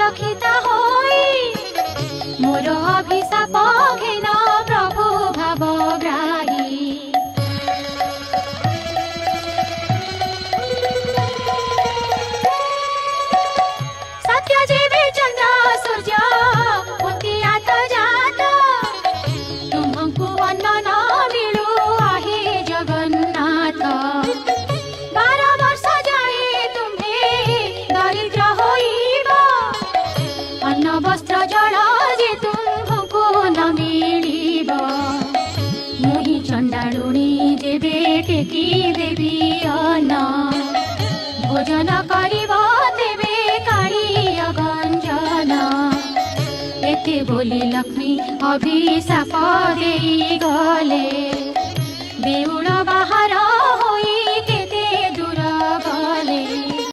सुरक्षित होई मोर अभिशाप घेन प्रभु भावग्राही सत्यजीवी चंद्र सूर्य उतियात जात तुमको वंदन मिलू आहे जगन्नाथ 12 वर्ष जाए तुम्हे दरिद्र होइबा अन्न वस्त्र जल जे तुमको न मिलिबा मुहि चंडालुणी देवे टेकी देवी अन्न भोजन करिबा देवे काढ़िया गंजन एते बोली लक्ष्मी अभिशाप देई गले बेउड़ बाहर